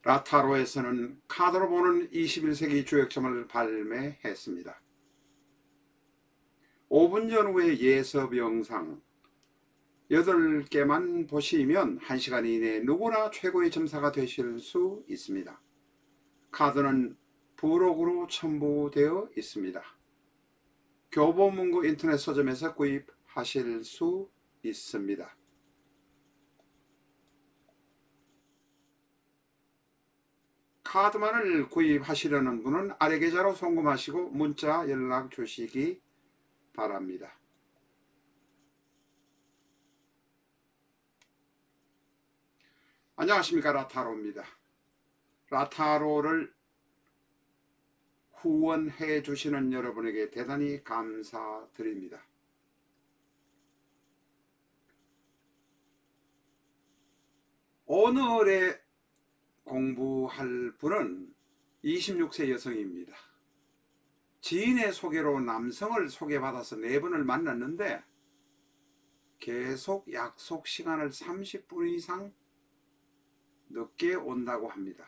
라타로에서는 카드로 보는 21세기 주역점을 발매했습니다. 5분 전후의 예습 영상 8개만 보시면 1시간 이내에 누구나 최고의 점사가 되실 수 있습니다. 카드는 부록으로 첨부되어 있습니다. 교보문고 인터넷 서점에서 구입하실 수 있습니다. 카드만을 구입하시려는 분은 아래 계좌로 송금하시고 문자 연락 주시기 바랍니다. 안녕하십니까, 라타로입니다. 라타로를 후원해 주시는 여러분에게 대단히 감사드립니다. 오늘의 공부할 분은 26세 여성입니다. 지인의 소개로 남성을 소개받아서 4번을 만났는데 계속 약속 시간을 30분 이상 늦게 온다고 합니다.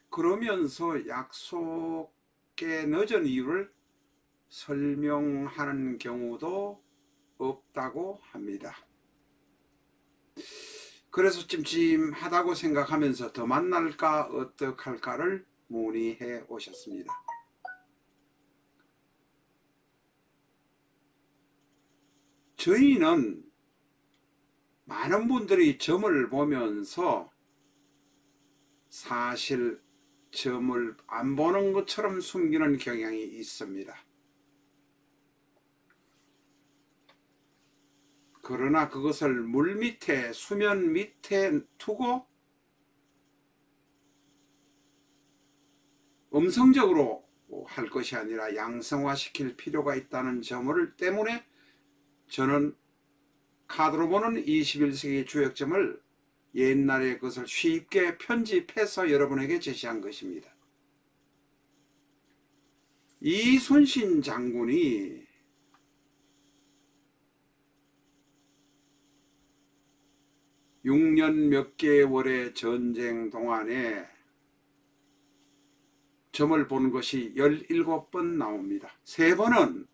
그러면서 약속에 늦은 이유를 설명하는 경우도 없다고 합니다. 그래서 찜찜하다고 생각하면서 더 만날까 어떡할까를 문의해 오셨습니다. 저희는 많은 분들이 점을 보면서 사실 점을 안 보는 것처럼 숨기는 경향이 있습니다. 그러나 그것을 물 밑에, 수면 밑에 두고 음성적으로 할 것이 아니라 양성화시킬 필요가 있다는 점을 때문에 저는 카드로 보는 21세기 주역점을 옛날에 그것을 쉽게 편집해서 여러분에게 제시한 것입니다. 이순신 장군이 (6년) 몇 개월의 전쟁 동안에 점을 본 것이 17번 나옵니다. 3번은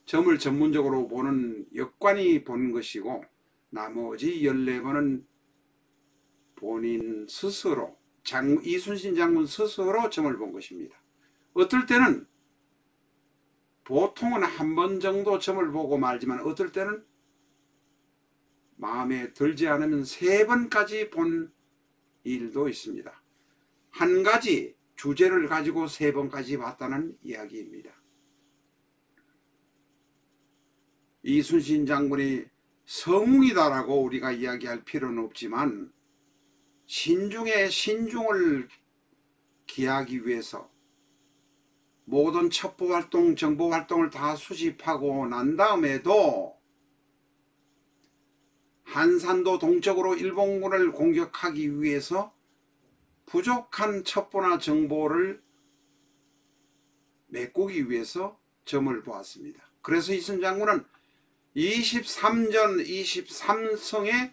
점을 전문적으로 보는 역관이 본 것이고 나머지 14번은 본인 스스로, 이순신 장군 스스로 점을 본 것입니다. 어떨 때는 보통은 1번 정도 점을 보고 말지만 어떨 때는 마음에 들지 않으면 3번까지 본 일도 있습니다. 한 가지 주제를 가지고 3번까지 봤다는 이야기입니다. 이순신 장군이 성웅이다라고 우리가 이야기할 필요는 없지만 신중에 신중을 기하기 위해서 모든 첩보활동, 정보활동을 다 수집하고 난 다음에도 한산도 동쪽으로 일본군을 공격하기 위해서 부족한 첩보나 정보를 메꾸기 위해서 점을 보았습니다. 그래서 이순신 장군은 23전 23성의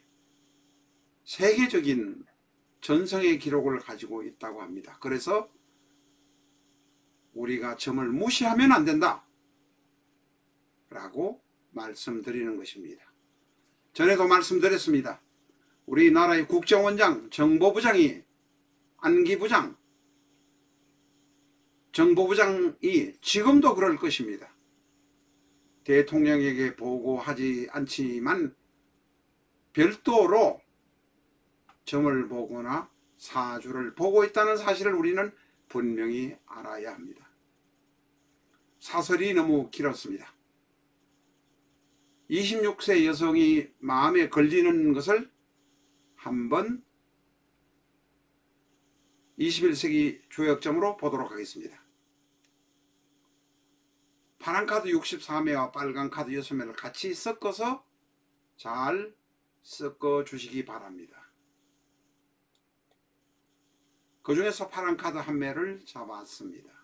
세계적인 전성의 기록을 가지고 있다고 합니다. 그래서 우리가 점을 무시하면 안 된다 라고 말씀드리는 것입니다. 전에도 말씀드렸습니다. 우리나라의 국정원장, 정보부장이 안기부장, 정보부장이 지금도 그럴 것입니다. 대통령에게 보고하지 않지만 별도로 점을 보거나 사주를 보고 있다는 사실을 우리는 분명히 알아야 합니다. 사설이 너무 길었습니다. 26세 여성이 마음에 걸리는 것을 한번 21세기 주역점으로 보도록 하겠습니다. 파란 카드 64매와 빨간 카드 6매를 같이 섞어서 잘 섞어 주시기 바랍니다. 그 중에서 파란 카드 1매를 잡았습니다.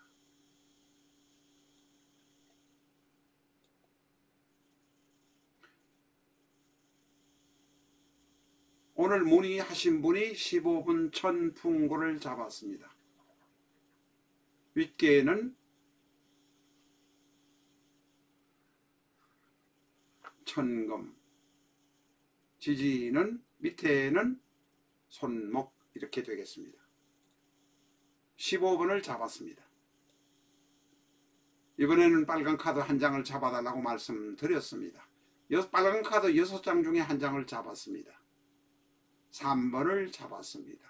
오늘 문의하신 분이 15번 천풍구를 잡았습니다. 윗개는 천금, 지지는 밑에는 손목 이렇게 되겠습니다. 15번을 잡았습니다. 이번에는 빨간 카드 한 장을 잡아달라고 말씀드렸습니다. 빨간 카드 6장 중에 한 장을 잡았습니다. 3번을 잡았습니다.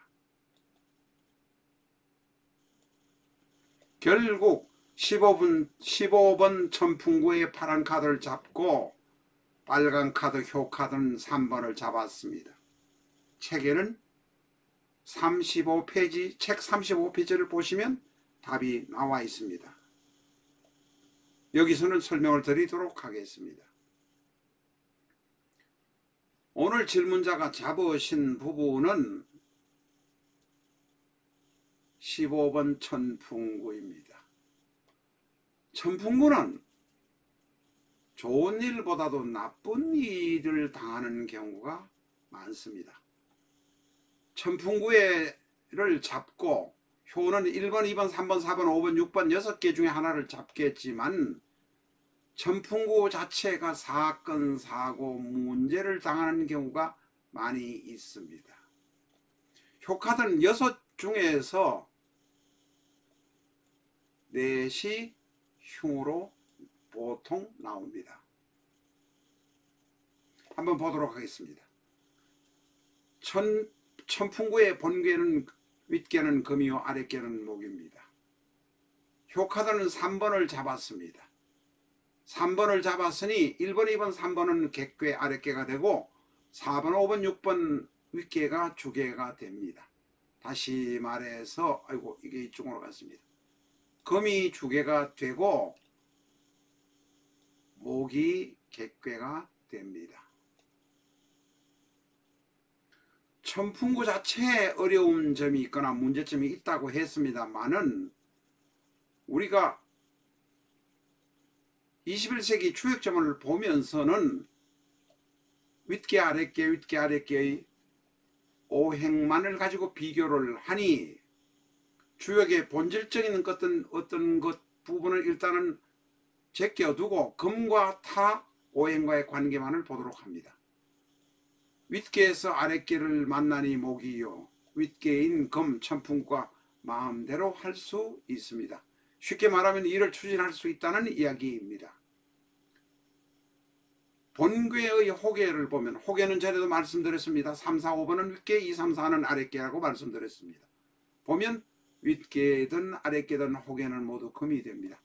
결국 15번 천풍구의 파란 카드를 잡고 빨간 카드 효카드는 3번을 잡았습니다. 책에는 35페이지, 책 35페이지를 보시면 답이 나와 있습니다. 여기서는 설명을 드리도록 하겠습니다. 오늘 질문자가 잡으신 부분은 15번 천풍구입니다. 천풍구는 좋은 일보다도 나쁜 일을 당하는 경우가 많습니다. 천풍구를 잡고 효는 1번, 2번, 3번, 4번, 5번, 6번 6개 중에 하나를 잡겠지만 천풍구 자체가 사건, 사고, 문제를 당하는 경우가 많이 있습니다. 효카드는 6 중에서 4시 흉으로 보통 나옵니다. 한번 보도록 하겠습니다. 천풍구의 본괴는 윗괴는 금이요 아랫괴는 목입니다. 효카드는 3번을 잡았습니다. 3번을 잡았으니 1번, 2번, 3번은 객괴 아랫괴가 되고 4번, 5번, 6번 윗괴가 주괴가 됩니다. 다시 말해서 아이고 이게 이쪽으로 갔습니다. 금이 주괴가 되고 목이 객괴가 됩니다. 천풍구 자체에 어려운 점이 있거나 문제점이 있다고 했습니다만은 우리가 21세기 주역점을 보면서는 윗개 아랫개 윗개 아랫개의 오행만을 가지고 비교를 하니 주역의 본질적인 어떤 것 부분을 일단은 제껴두고 금과 타 오행과의 관계만을 보도록 합니다. 윗개에서 아랫개를 만나니 목이요 윗개인 금 천풍과 마음대로 할 수 있습니다. 쉽게 말하면 일을 추진할 수 있다는 이야기입니다. 본괴의 호계를 보면 호계는 전에도 말씀드렸습니다. 3, 4, 5번은 윗계, 2, 3, 4는 아랫계라고 말씀드렸습니다. 보면 윗계든 아랫계든 호계는 모두 금이 됩니다.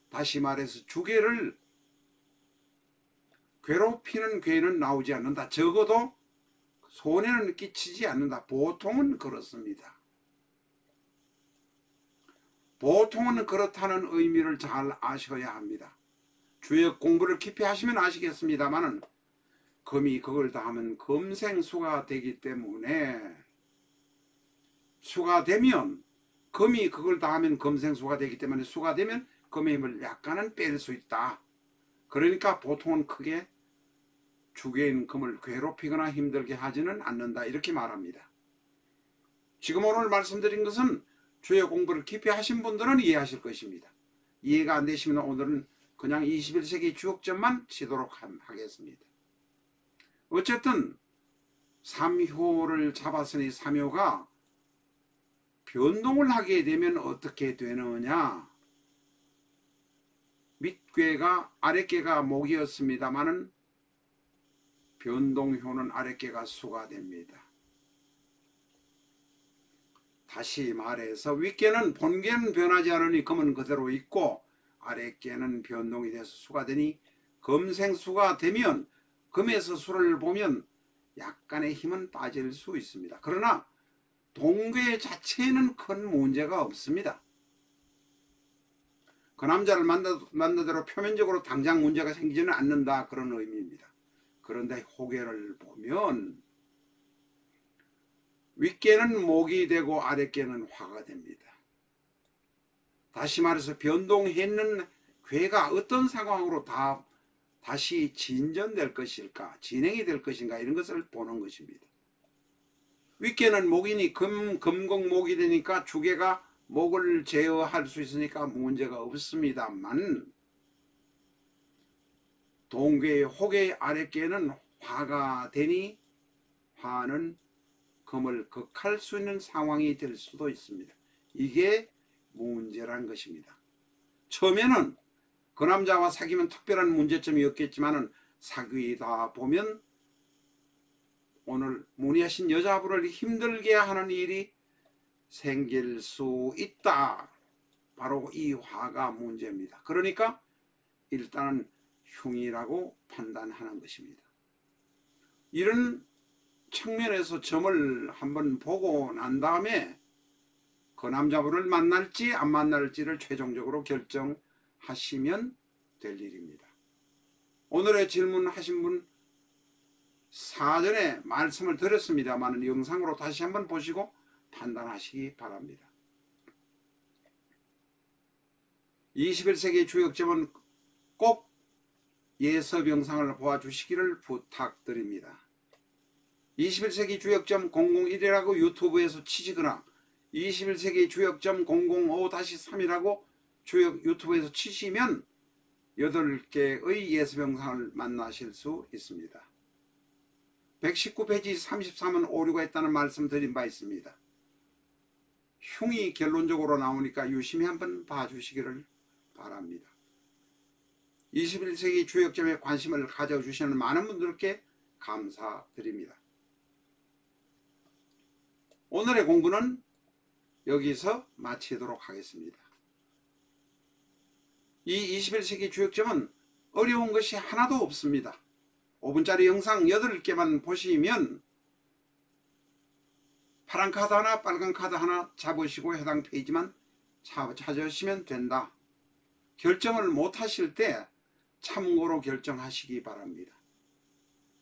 다시 말해서 주계를 괴롭히는 괴는 나오지 않는다. 적어도 손해는 끼치지 않는다. 보통은 그렇습니다. 보통은 그렇다는 의미를 잘 아셔야 합니다. 주역 공부를 깊이 하시면 아시겠습니다만 금이 그걸 다 하면 금생수가 되기 때문에 수가 되면 금이 그걸 다 하면 금생수가 되기 때문에 수가 되면 금의 힘을 약간은 뺄 수 있다. 그러니까 보통은 크게 주계인 금을 괴롭히거나 힘들게 하지는 않는다. 이렇게 말합니다. 지금 오늘 말씀드린 것은 주역 공부를 깊이 하신 분들은 이해하실 것입니다. 이해가 안 되시면 오늘은 그냥 21세기 주역점만 치도록 하겠습니다. 어쨌든 3효를 잡았으니 3효가 변동을 하게 되면 어떻게 되느냐. 밑괴가 아랫괴가 목이었습니다마는 변동효는 아랫괴가 수가 됩니다. 다시 말해서 윗괴는 본괴는 변하지 않으니 금은 그대로 있고 아랫괴는 변동이 돼서 수가 되니 금생수가 되면 금에서 수를 보면 약간의 힘은 빠질 수 있습니다. 그러나 동괴 자체에는 큰 문제가 없습니다. 그 남자를 만나대로 표면적으로 당장 문제가 생기지는 않는다. 그런 의미입니다. 그런데 호계를 보면 윗괴는 목이 되고 아랫괴는 화가 됩니다. 다시 말해서 변동했는 괴가 어떤 상황으로 다시 진전될 것일까, 진행이 될 것인가 이런 것을 보는 것입니다. 윗개는 목이니 금곡목이 되니까 주개가 목을 제어할 수 있으니까 문제가 없습니다만 동괴의 혹의 아랫개는 화가 되니 화는 금을 극할 수 있는 상황이 될 수도 있습니다. 이게 문제란 것입니다. 처음에는 그 남자와 사귀면 특별한 문제점이 없겠지만 사귀다 보면 오늘 문의하신 여자분을 힘들게 하는 일이 생길 수 있다. 바로 이 화가 문제입니다. 그러니까 일단은 흉이라고 판단하는 것입니다. 이런 측면에서 점을 한번 보고 난 다음에 그 남자분을 만날지 안 만날지를 최종적으로 결정하시면 될 일입니다. 오늘의 질문하신 분 사전에 말씀을 드렸습니다만 영상으로 다시 한번 보시고 판단하시기 바랍니다. 21세기 주역점은 꼭 예습 영상을 보아주시기를 부탁드립니다. 21세기 주역점 001이라고 유튜브에서 치시거나 21세기 주역점 005-3이라고 유튜브에서 치시면 8개의 예습 영상을 만나실 수 있습니다. 119페이지 33은 오류가 있다는 말씀 드린 바 있습니다. 흉이 결론적으로 나오니까 유심히 한번 봐주시기를 바랍니다. 21세기 주역점에 관심을 가져주시는 많은 분들께 감사드립니다. 오늘의 공부는 여기서 마치도록 하겠습니다. 이 21세기 주역점은 어려운 것이 하나도 없습니다. 5분짜리 영상 8개만 보시면 파란 카드 하나 빨간 카드 하나 잡으시고 해당 페이지만 찾으시면 된다. 결정을 못하실 때 참고로 결정하시기 바랍니다.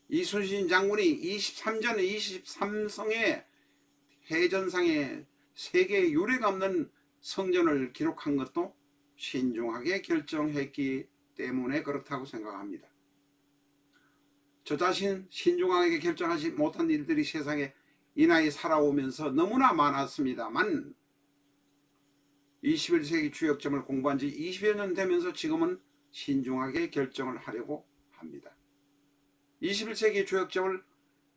이순신 장군이 23전 23성의 해전상에 세계 유례가 없는 성전을 기록한 것도 신중하게 결정했기 때문에 그렇다고 생각합니다. 저 자신 신중하게 결정하지 못한 일들이 세상에 이 나이 살아오면서 너무나 많았습니다만 21세기 주역점을 공부한 지 20여 년 되면서 지금은 신중하게 결정을 하려고 합니다. 21세기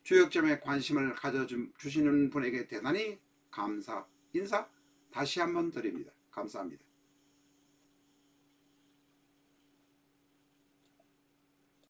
주역점에 관심을 가져주시는 분에게 대단히 인사 다시 한번 드립니다. 감사합니다.